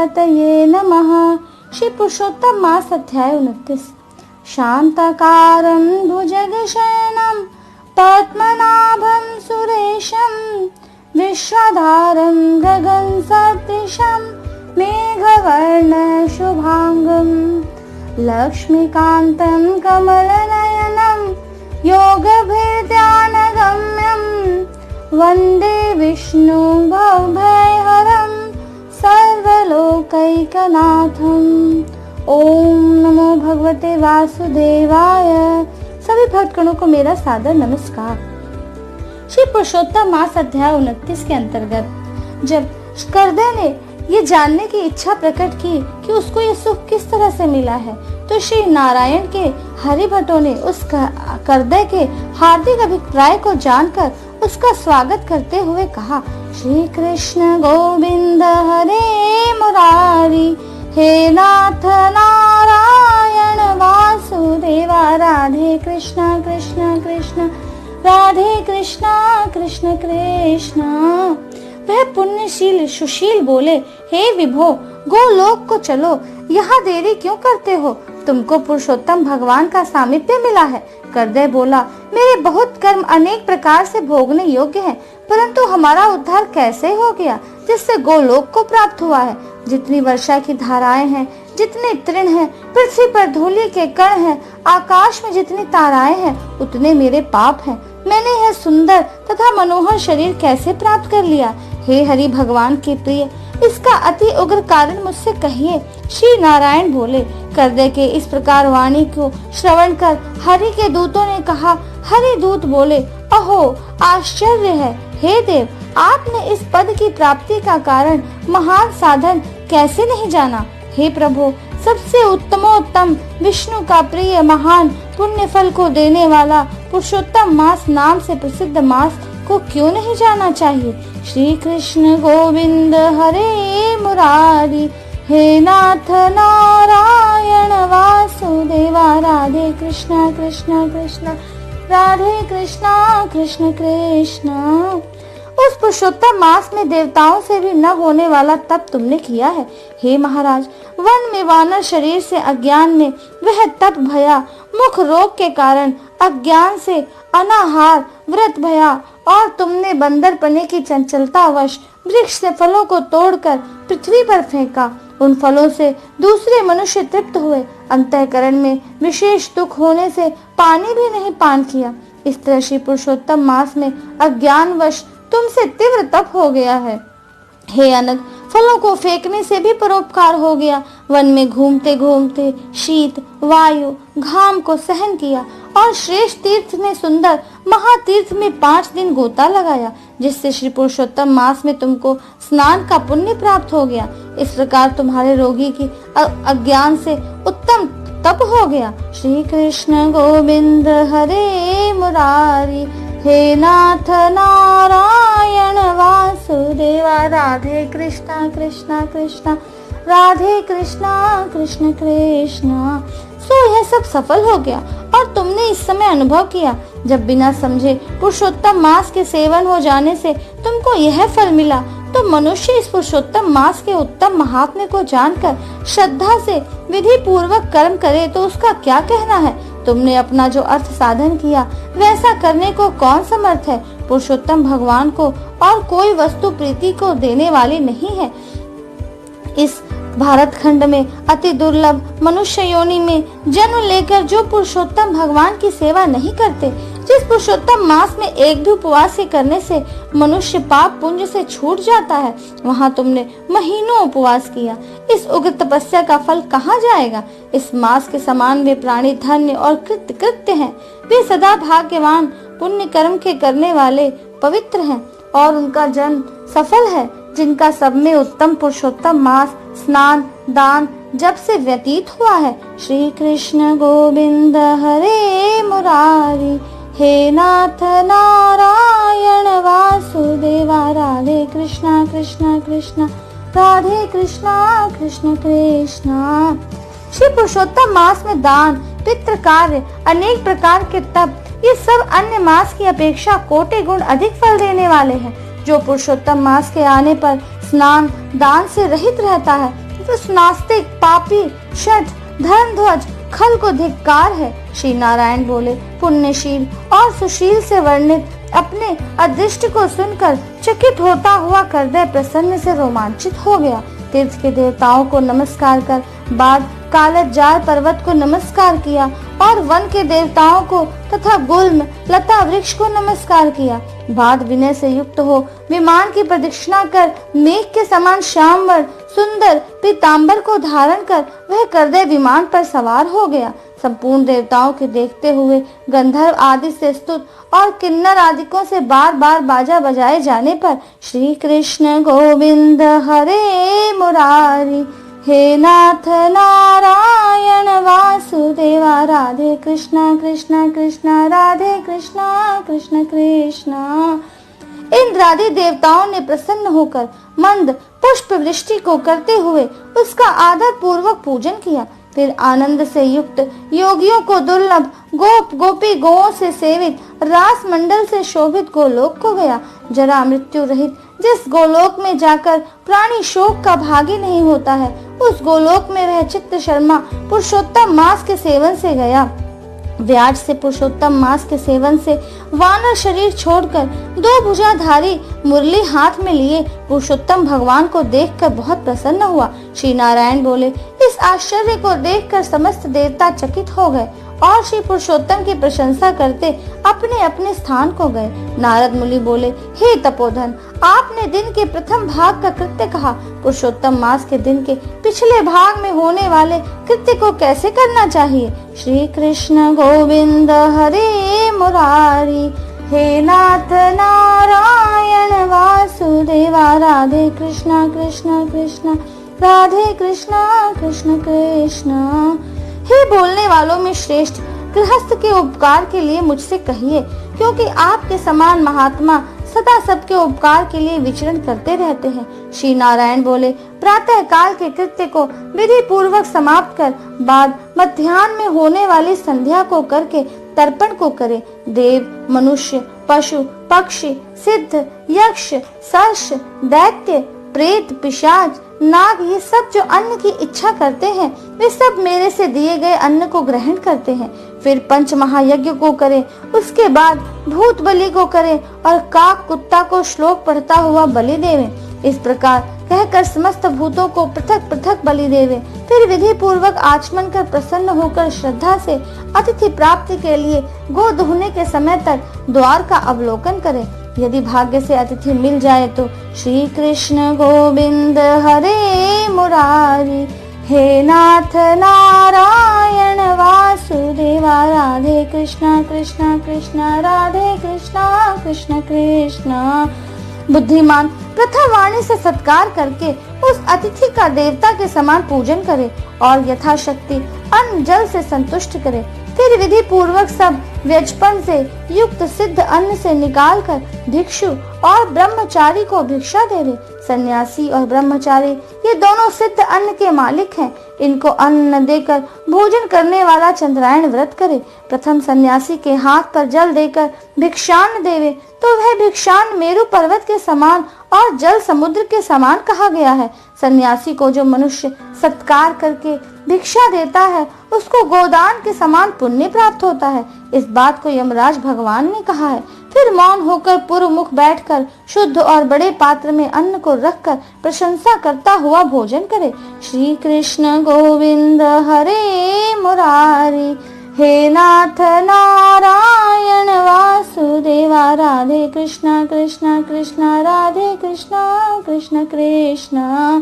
पतये नमः। श्री पुरुषोत्तम मास अध्याय 29। शांताकारं भुजगशयनं पद्मनाभं सुरेशं विश्वधारं गगनसदृशं मेघवर्णं शुभांगं लक्ष्मीकान्तं कमलनयनं योगभिर्ध्यानगम्यं वन्दे विष्णुं भवभयहरं सर्वलोकैकनाथम्। ओम नमो भगवते वासुदेवाय। सभी भक्तगणों को मेरा सादर नमस्कार। श्री पुरुषोत्तम मास अध्याय 29 के अंतर्गत जब करदय ने ये जानने की इच्छा प्रकट की कि उसको ये सुख किस तरह से मिला है, तो श्री नारायण के हरिभटों ने उस करदय के हार्दिक अभिप्राय को जानकर उसका स्वागत करते हुए कहा, श्री कृष्ण गोविंद हरे मुरारी, हे नाथ नारायण वासुदेवा, राधे कृष्णा कृष्ण कृष्ण राधे कृष्णा कृष्ण कृष्ण। वह पुण्यशील सुशील बोले, हे विभो, गोलोक को चलो, यहाँ देरी क्यों करते हो? तुमको पुरुषोत्तम भगवान का सामीप्य मिला है। करदय बोला, मेरे बहुत कर्म अनेक प्रकार से भोगने योग्य हैं, परंतु हमारा उद्धार कैसे हो गया जिससे गोलोक को प्राप्त हुआ है? जितनी वर्षा की धाराएं हैं, जितने तृण हैं, पृथ्वी पर धूलि के कण हैं, आकाश में जितनी ताराएं हैं, उतने मेरे पाप हैं। मैंने यह सुंदर तथा मनोहर शरीर कैसे प्राप्त कर लिया? हे हरि भगवान के प्रिय, इसका अति उग्र कारण मुझसे कहिए। श्री नारायण बोले, करदय के इस प्रकार वाणी को श्रवण कर हरि के दूतों ने कहा, हरि दूत बोले, अहो आश्चर्य है, हे देव, आपने इस पद की प्राप्ति का कारण महान साधन कैसे नहीं जाना? हे प्रभु, सबसे उत्तमोत्तम विष्णु का प्रिय महान पुण्य फल को देने वाला पुरुषोत्तम मास नाम से प्रसिद्ध मास को क्यों नहीं जाना चाहिए? श्री कृष्ण गोविंद हरे मुरारी, हे नाथ नारायण वासुदेवा, राधे कृष्णा कृष्ण कृष्ण राधे कृष्णा कृष्ण कृष्ण। उस पुरुषोत्तम मास में देवताओं से भी न होने वाला तप तुमने किया है। हे महाराज, वन में वानर शरीर से अज्ञान में वह तप भया, मुख रोग के कारण अज्ञान से अनाहार व्रत भया, और तुमने बंदरपने की चंचलतावश वृक्ष से फलों को तोड़कर पृथ्वी पर फेंका। उन फलों से दूसरे मनुष्य तृप्त हुए, अंतःकरण में विशेष दुख होने से पानी भी नहीं पान किया। इस तरह श्री पुरुषोत्तम मास में अज्ञानवश तुमसे तीव्र तप हो गया है। हे अनग, फलों को फेंकने से भी परोपकार हो गया। वन में घूमते घूमते शीत वायु घाम को सहन किया, और श्रेष्ठ तीर्थ में सुंदर महातीर्थ में 5 दिन गोता लगाया, जिससे श्री पुरुषोत्तम मास में तुमको स्नान का पुण्य प्राप्त हो गया। इस प्रकार तुम्हारे रोगी की अज्ञान से उत्तम तप हो गया। श्री कृष्ण गोविंद हरे मुरारी, हे नाथ नारायण वासुदेवा, राधे कृष्णा कृष्णा कृष्णा राधे कृष्णा कृष्ण कृष्ण। सो यह सब सफल हो गया, और तुमने इस समय अनुभव किया जब बिना समझे पुरुषोत्तम मास के सेवन हो जाने से तुमको यह फल मिला, तो मनुष्य इस पुरुषोत्तम मास के उत्तम महात्म्य को जानकर श्रद्धा से विधि पूर्वक कर्म करे तो उसका क्या कहना है? तुमने अपना जो अर्थ साधन किया वैसा करने को कौन समर्थ है? पुरुषोत्तम भगवान को और कोई वस्तु प्रीति को देने वाली नहीं है। इस भारत खंड में अति दुर्लभ मनुष्य योनि में जन्म लेकर जो पुरुषोत्तम भगवान की सेवा नहीं करते, जिस पुरुषोत्तम मास में एक भी उपवास के करने से मनुष्य पाप पुंज से छूट जाता है, वहाँ तुमने महीनों उपवास किया। इस उग्र तपस्या का फल कहाँ जाएगा? इस मास के समान वे प्राणी धन्य और कृत्य हैं। वे सदा भाग्यवान पुण्य कर्म के करने वाले पवित्र हैं, और उनका जन्म सफल है, जिनका सब में उत्तम पुरुषोत्तम मास स्नान दान जब से व्यतीत हुआ है। श्री कृष्ण गोविंद हरे मुरारी, हे नाथ नारायण वासुदेवा, राधे कृष्णा कृष्ण कृष्ण राधे कृष्णा कृष्ण कृष्ण। श्री पुरुषोत्तम मास में दान पितृ कार्य अनेक प्रकार के तप, ये सब अन्य मास की अपेक्षा कोटि गुण अधिक फल देने वाले हैं। जो पुरुषोत्तम मास के आने पर स्नान दान से रहित रहता है, उस नास्तिक, पापी, शठ, धर्मध्वज, खल को धिक्कार है। श्री नारायण बोले, पुण्यशील और सुशील से वर्णित अपने अदृष्ट को सुनकर चकित होता हुआ हृदय प्रसन्न से रोमांचित हो गया। तीर्थ के देवताओं को नमस्कार कर बाद कालजार पर्वत को नमस्कार किया और वन के देवताओं को तथा गुल्म लता वृक्ष को नमस्कार किया। बाद विनय से युक्त हो विमान की प्रदक्षिणा कर मेघ के समान श्यामवर सुंदर पीतांबर को धारण कर वह करदे विमान पर सवार हो गया। संपूर्ण देवताओं के देखते हुए गंधर्व आदि से स्तुत और किन्नर आदिकों से बार बार बाजा बजाए जाने पर श्री कृष्ण गोविंद हरे मुरारी, हे नाथ नारायण वासुदेवा, राधे कृष्णा कृष्णा कृष्णा राधे कृष्णा कृष्ण कृष्णा। इंद्रादि देवताओं ने प्रसन्न होकर मंद पुष्प वृष्टि को करते हुए उसका आदर पूर्वक पूजन किया। फिर आनंद से युक्त योगियों को दुर्लभ गोप गोपी गौओं से सेवित रास मंडल से शोभित गोलोक को गया। जरा मृत्यु रहित जिस गोलोक में जाकर प्राणी शोक का भागी नहीं होता है, उस गोलोक में वह चित्त शर्मा पुरुषोत्तम मास के सेवन से गया। व्याज से पुरुषोत्तम मास के सेवन से वानर शरीर छोड़कर दो भुजाधारी मुरली हाथ में लिए पुरुषोत्तम भगवान को देखकर बहुत प्रसन्न हुआ। श्री नारायण बोले, इस आश्चर्य को देखकर समस्त देवता चकित हो गए और श्री पुरुषोत्तम की प्रशंसा करते अपने अपने स्थान को गए। नारद मुनि बोले, हे तपोधन, आपने दिन के प्रथम भाग का कृत्य कहा, पुरुषोत्तम मास के दिन के पिछले भाग में होने वाले कृत्य को कैसे करना चाहिए? श्री कृष्ण गोविंद हरे मुरारी, हे नाथ नारायण वासुदेवा, राधे कृष्णा कृष्णा कृष्णा राधे कृष्णा कृष्ण कृष्णा। हे बोलने वालों में श्रेष्ठ, गृहस्थ के उपकार के लिए मुझसे कहिए, क्योंकि आपके समान महात्मा सदा सबके उपकार के लिए विचरण करते रहते हैं। श्री नारायण बोले, प्रातः काल के कृत्य को विधि पूर्वक समाप्त कर बाद मध्याह्न में होने वाली संध्या को करके तर्पण को करे। देव, मनुष्य, पशु, पक्षी, सिद्ध, यक्ष, सर्ष, दैत्य, प्रेत, पिशाच, नाग, ये सब जो अन्न की इच्छा करते हैं वे सब मेरे से दिए गए अन्न को ग्रहण करते हैं। फिर पंच महायज्ञ को करें, उसके बाद भूत बलि को करें और काक कुत्ता को श्लोक पढ़ता हुआ बलि देवें। इस प्रकार कहकर समस्त भूतों को पृथक पृथक बलि देवें। फिर विधि पूर्वक आचमन कर प्रसन्न होकर श्रद्धा से अतिथि प्राप्ति के लिए गो दुहने के समय तक द्वार का अवलोकन करें। यदि भाग्य से अतिथि मिल जाए तो श्री कृष्ण गोविंद हरे मुरारी, हे नाथ नारायण वासुदेवा, राधे कृष्णा कृष्णा कृष्णा राधे कृष्णा कृष्ण कृष्णा। बुद्धिमान प्रथम वाणी से सत्कार करके उस अतिथि का देवता के समान पूजन करे और यथाशक्ति अन्न जल से संतुष्ट करे। फिर विधि पूर्वक सब व्यजपन से युक्त सिद्ध अन्न से निकालकर भिक्षु और ब्रह्मचारी को भिक्षा देवे। सन्यासी और ब्रह्मचारी ये दोनों सिद्ध अन्न के मालिक हैं। इनको अन्न न देकर भोजन करने वाला चंद्रायण व्रत करे। प्रथम सन्यासी के हाथ पर जल देकर भिक्षान्न देवे तो वह भिक्षान्न मेरु पर्वत के समान और जल समुद्र के समान कहा गया है। सन्यासी को जो मनुष्य सत्कार करके भिक्षा देता है उसको गोदान के समान पुण्य प्राप्त होता है। इस बात को यमराज भगवान ने कहा है। फिर मौन होकर पूर्व मुख बैठकर शुद्ध और बड़े पात्र में अन्न को रखकर प्रशंसा करता हुआ भोजन करे। श्री कृष्ण गोविंद हरे मुरारी, हे नाथ नारायण वासुदेवा, राधे कृष्णा कृष्णा कृष्णा राधे कृष्णा कृष्ण कृष्णा।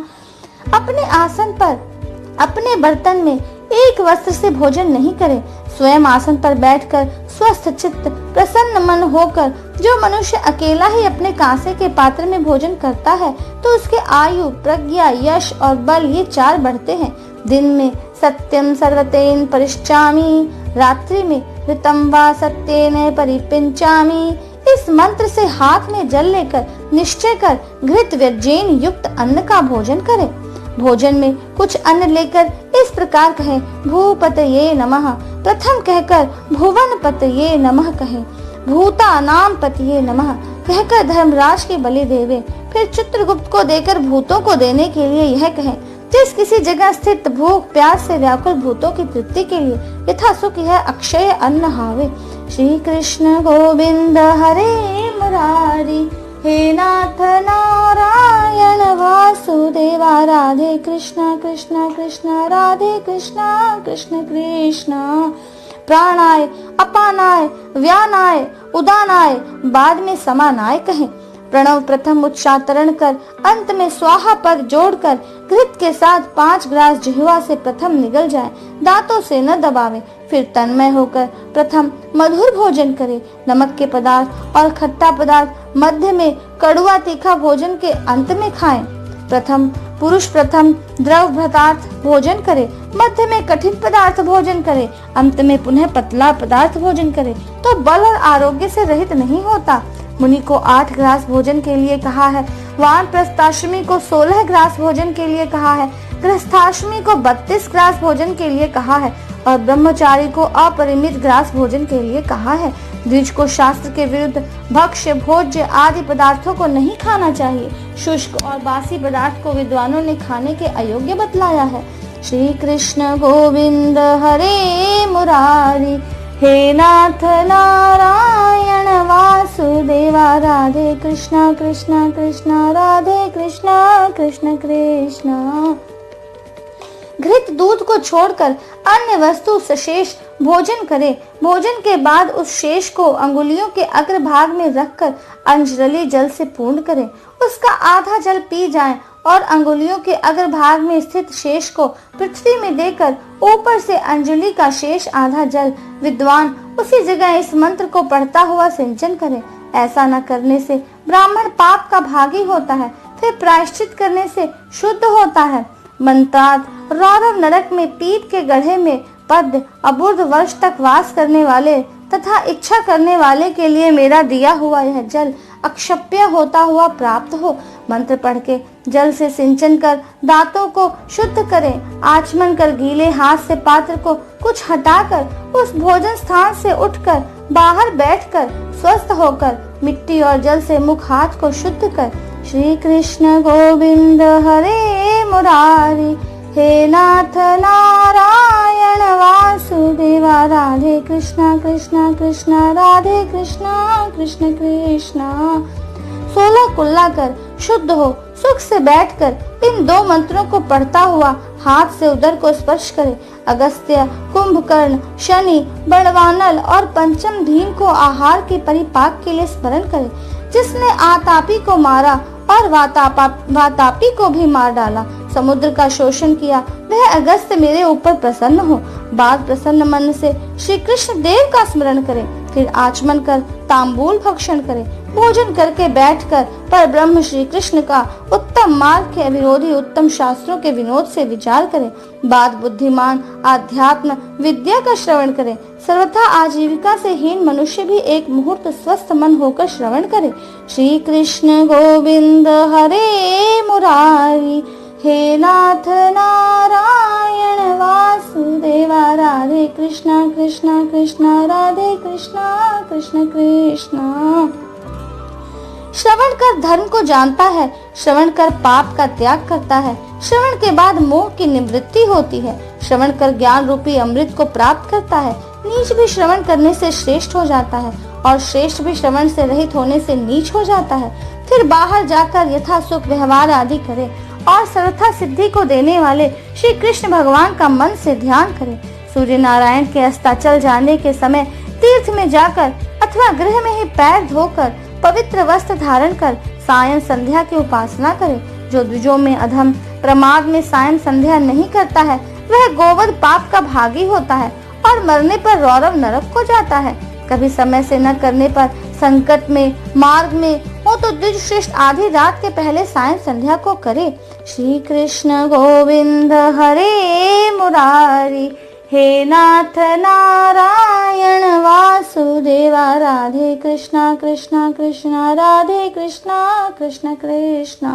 अपने आसन पर अपने बर्तन में एक वस्त्र से भोजन नहीं करे। स्वयं आसन पर बैठकर स्वस्थ चित्त प्रसन्न मन होकर जो मनुष्य अकेला ही अपने कांसे के पात्र में भोजन करता है तो उसके आयु, प्रज्ञा, यश और बल ये चार बढ़ते हैं। दिन में सत्यम सर्वतेन परिश्चामि, रात्रि में ऋतं वा सत्येन परिपिंचामि। इस मंत्र से हाथ में जल लेकर निश्चय कर घृत व्यंजन युक्त अन्न का भोजन करें। भोजन में कुछ अन्न लेकर इस प्रकार कहें, भूपतये नमः। प्रथम कहकर भुवन पतये नमः कहें, भूता नाम पतये नमः कहकर धर्मराज की बलि देवे। फिर चित्रगुप्त को देकर भूतों को देने के लिए यह कहें, जिस किसी जगह स्थित भूख प्यास से व्याकुल भूतों की तृप्ति के लिए यथा सुख है अक्षय अन्न हावे। श्री कृष्ण गोविंद हरे मुरारी, हे नाथ नारायण वासुदेवा, राधे कृष्ण कृष्ण कृष्ण राधे कृष्ण कृष्ण कृष्ण। प्राणाय अपानाय व्यानाय उदानाय बाद में समानाय कहें। प्रणव प्रथम उच्चारण कर अंत में स्वाहा पद जोड़कर घृत के साथ 5 ग्रास जिह्वा से प्रथम निगल जाए, दांतों से न दबावे, फिर तन्मय होकर प्रथम मधुर भोजन करे। नमक के पदार्थ और खट्टा पदार्थ मध्य में, कड़ुआ तीखा भोजन के अंत में खाएं। पुरुष प्रथम द्रव पदार्थ भोजन करे, मध्य में कठिन पदार्थ भोजन करे, अंत में पुनः पतला पदार्थ भोजन करे तो बल और आरोग्य से रहित नहीं होता। मुनि को 8 ग्रास भोजन के लिए कहा है, वानप्रस्थाश्रमी को 16 ग्रास भोजन के लिए कहा है, गृहस्थाश्रमी को 32 ग्रास भोजन के लिए कहा है और ब्रह्मचारी को अपरिमित ग्रास भोजन के लिए कहा है। द्विज को शास्त्र के विरुद्ध भक्ष्य भोज्य आदि पदार्थों को नहीं खाना चाहिए। शुष्क और बासी पदार्थ को विद्वानों ने खाने के अयोग्य बतलाया है। श्री कृष्ण गोविंद हरे मुरारी, हे नाथ नारायण वासुदेवा, राधे कृष्ण कृष्ण कृष्ण राधे कृष्ण कृष्ण कृष्ण। घृत दूध को छोड़कर अन्य वस्तु सशेष भोजन करे। भोजन के बाद उस शेष को अंगुलियों के अग्रभाग में रखकर अंजलि जल से पूर्ण करे। उसका आधा जल पी जाए और अंगुलियों के अग्रभाग में स्थित शेष को पृथ्वी में देकर ऊपर से अंजलि का शेष आधा जल विद्वान उसी जगह इस मंत्र को पढ़ता हुआ सिंचन करे। ऐसा न करने से ब्राह्मण पाप का भागी होता है, फिर प्रायश्चित करने से शुद्ध होता है। मंत्रार्थ रौरव नरक में पीत के गड्ढे में पद्य अबुर्ध वर्ष तक वास करने वाले तथा इच्छा करने वाले के लिए मेरा दिया हुआ यह जल अक्षप्य होता हुआ प्राप्त हो। मंत्र पढ़ के जल से सिंचन कर दांतों को शुद्ध करें। आचमन कर गीले हाथ से पात्र को कुछ हटाकर उस भोजन स्थान से उठकर बाहर बैठकर स्वस्थ होकर मिट्टी और जल से मुख हाथ को शुद्ध कर। श्री कृष्ण गोविंद हरे मुरारी, हे नाथ नारायण वासुदेवा, राधे कृष्ण कृष्ण कृष्ण राधे कृष्ण कृष्ण कृष्ण। 16 कुल्ला कर शुद्ध हो सुख से बैठकर इन 2 मंत्रों को पढ़ता हुआ हाथ से उदर को स्पर्श करे। अगस्त्य, कुंभकर्ण, शनि, बड़वानल और पंचम धीम को आहार के परिपाक के लिए स्मरण करे। जिसने आतापी को मारा और वातापी को भी मार डाला, समुद्र का शोषण किया, वह अगस्त्य मेरे ऊपर प्रसन्न हो। बाद प्रसन्न मन से श्री कृष्ण देव का स्मरण करे, फिर आचमन कर तांबूल भक्षण करे। भोजन करके बैठकर पर ब्रह्म श्री कृष्ण का उत्तम मार्ग के विरोधी उत्तम शास्त्रों के विनोद से विचार करे। बाद बुद्धिमान आध्यात्म विद्या का श्रवण करे। सर्वथा आजीविका से हीन मनुष्य भी एक मुहूर्त स्वस्थ मन होकर श्रवण करे। श्री कृष्ण गोविंद हरे मुरारी, हे नाथ नारायण वासुदेवा, राधे कृष्ण कृष्ण कृष्ण राधे कृष्ण कृष्ण कृष्ण। श्रवण कर धर्म को जानता है, श्रवण कर पाप का त्याग करता है, श्रवण के बाद मोह की निवृत्ति होती है, श्रवण कर ज्ञान रूपी अमृत को प्राप्त करता है। नीच भी श्रवण करने से श्रेष्ठ हो जाता है और श्रेष्ठ भी श्रवण से रहित होने से नीच हो जाता है। फिर बाहर जाकर यथा सुख व्यवहार आदि करे और सर्वथा सिद्धि को देने वाले श्री कृष्ण भगवान का मन से ध्यान करे। सूर्य नारायण के अस्ताचल जाने के समय तीर्थ में जाकर अथवा गृह में ही पैर धोकर पवित्र वस्त्र धारण कर सायं संध्या की उपासना करे। जो द्विजों में अधम प्रमाद में सायं संध्या नहीं करता है, वह गोवध पाप का भागी होता है और मरने पर रौरव नरक को जाता है। कभी समय से न करने पर संकट में मार्ग में हो तो द्विज श्रेष्ठ आधी रात के पहले सायं संध्या को करे। श्री कृष्ण गोविंद हरे मुरारी, हे नाथ नारायण वासुदेवा, राधे कृष्ण कृष्ण कृष्ण राधे कृष्ण कृष्ण कृष्ण।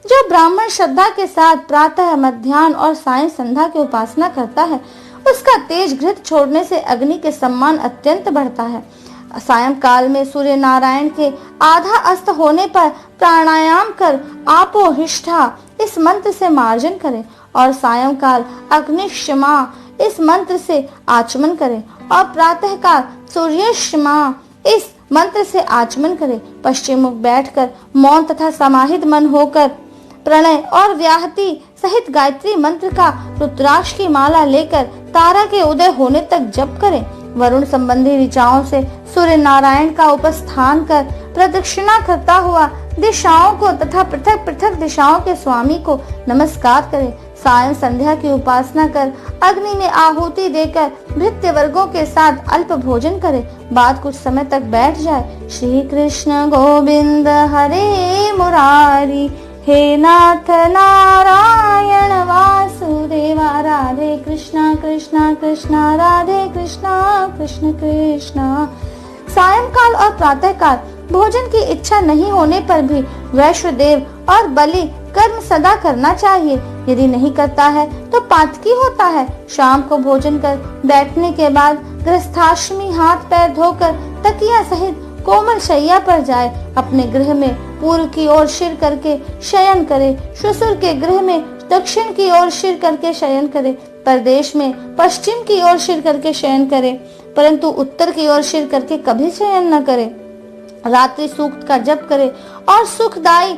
जो ब्राह्मण श्रद्धा के साथ प्रातः मध्याह्न और सायं संध्या की उपासना करता है, उसका तेज घृत छोड़ने से अग्नि के सम्मान अत्यंत बढ़ता है। सायंकाल में सूर्य नारायण के आधा अस्त होने पर प्राणायाम कर आपो हिष्ठा इस मंत्र से मार्जन करें और सायंकाल अग्निशमा इस मंत्र से आचमन करें और प्रातःकाल सूर्यशमा इस मंत्र से आचमन करें। पश्चिम मुख बैठकर मौन तथा समाहित मन होकर प्रणय और व्याहति सहित गायत्री मंत्र का रुद्राक्ष की माला लेकर तारा के उदय होने तक जप करें। वरुण संबंधी ऋचाओं से सूर्य नारायण का उपस्थान कर प्रदक्षिणा करता हुआ दिशाओं को तथा पृथक पृथक दिशाओं के स्वामी को नमस्कार करें। सायं संध्या की उपासना कर अग्नि में आहुति देकर भृत्य वर्गों के साथ अल्प भोजन करें। बाद कुछ समय तक बैठ जाए। श्री कृष्ण गोविंद हरे मुरारी, हे नाथ नारायण वासुदेवा, राधे कृष्णा कृष्णा कृष्णा राधे कृष्णा कृष्ण कृष्णा। सायंकाल और प्रातःकाल भोजन की इच्छा नहीं होने पर भी वैश्वदेव और बलि कर्म सदा करना चाहिए। यदि नहीं करता है तो पातकी होता है। शाम को भोजन कर बैठने के बाद गृहस्थाश्रमी हाथ पैर धोकर तकिया सहित कोमल शैया पर जाए। अपने गृह में पूर्व की ओर सिर करके शयन करे। ससुर के गृह में दक्षिण की ओर सिर करके शयन करे। परदेश में पश्चिम की ओर सिर करके शयन करे, परंतु उत्तर की ओर सिर करके कभी शयन न करे। रात्रि सूक्त का जप करे और सुखदायी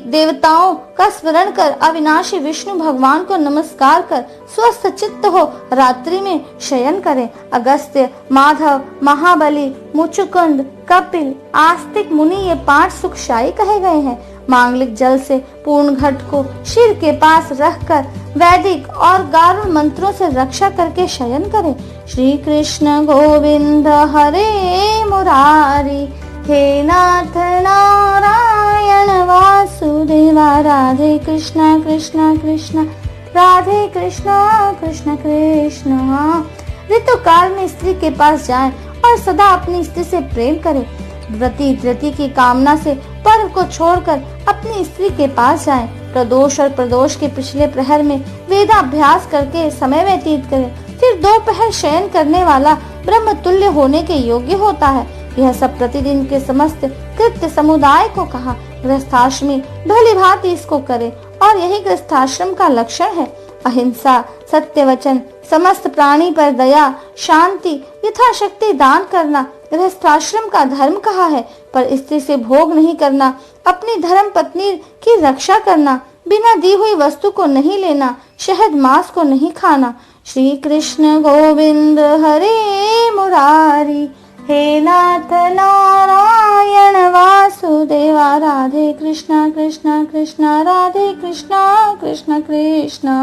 देवताओं का स्मरण कर अविनाशी विष्णु भगवान को नमस्कार कर स्वस्थ चित्त हो रात्रि में शयन करें। अगस्त्य, माधव, महाबली, मुचुकुंद, कपिल, आस्तिक मुनि ये 5 सुखशायी कहे गए हैं। मांगलिक जल से पूर्ण घट को सिर के पास रखकर वैदिक और गारुड़ मंत्रों से रक्षा करके शयन करें। श्री कृष्ण गोविंद हरे मुरारी, हे नाथ नारायण वासुदेवा, राधे कृष्णा कृष्णा कृष्णा राधे कृष्णा कृष्ण कृष्णा। ऋतु काल में स्त्री के पास जाएं और सदा अपनी स्त्री से प्रेम करें। व्रती धृति की कामना से पर्व को छोड़कर अपनी स्त्री के पास जाएं। प्रदोष और प्रदोष के पिछले प्रहर में वेदाभ्यास करके समय व्यतीत करें। फिर दोपहर शयन करने वाला ब्रह्म तुल्य होने के योग्य होता है। यह सब प्रतिदिन के समस्त कृत्य समुदाय को कहा। गृहस्थाश्रमी भली भांति इसको करे और यही गृहस्थाश्रम का लक्षण है। अहिंसा, सत्य वचन, समस्त प्राणी पर दया, शांति, यथाशक्ति दान करना गृहस्थाश्रम का धर्म कहा है। पर स्त्री से भोग नहीं करना, अपनी धर्म पत्नी की रक्षा करना, बिना दी हुई वस्तु को नहीं लेना, शहद मांस को नहीं खाना। श्री कृष्ण गोविंद हरे मुरारी, हे नाथ नारायण वासुदेवा, राधे कृष्णा कृष्णा कृष्णा राधे कृष्णा कृष्ण कृष्णा।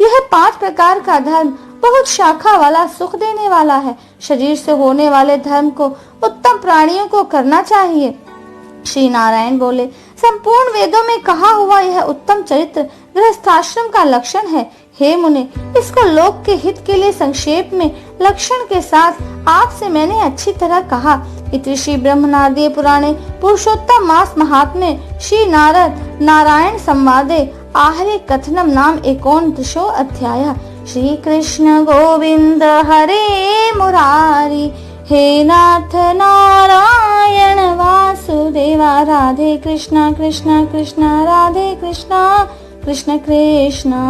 यह 5 प्रकार का धर्म बहुत शाखा वाला, सुख देने वाला है। शरीर से होने वाले धर्म को उत्तम प्राणियों को करना चाहिए। श्री नारायण बोले, संपूर्ण वेदों में कहा हुआ यह उत्तम चरित्र गृहस्थाश्रम का लक्षण है। हे मुने, इसको लोक के हित के लिए संक्षेप में लक्षण के साथ आपसे मैंने अच्छी तरह कहा। इति श्री ब्रह्मनादीय पुराणे पुरुषोत्तम मास महात्म्ये श्री नारद नारायण संवादे आहरे कथनम नाम 39 अध्याय। श्री कृष्ण गोविंद हरे मुरारी, हे नाथ नारायण वासुदेवा, राधे कृष्णा कृष्णा कृष्णा राधे कृष्णा कृष्ण कृष्णा।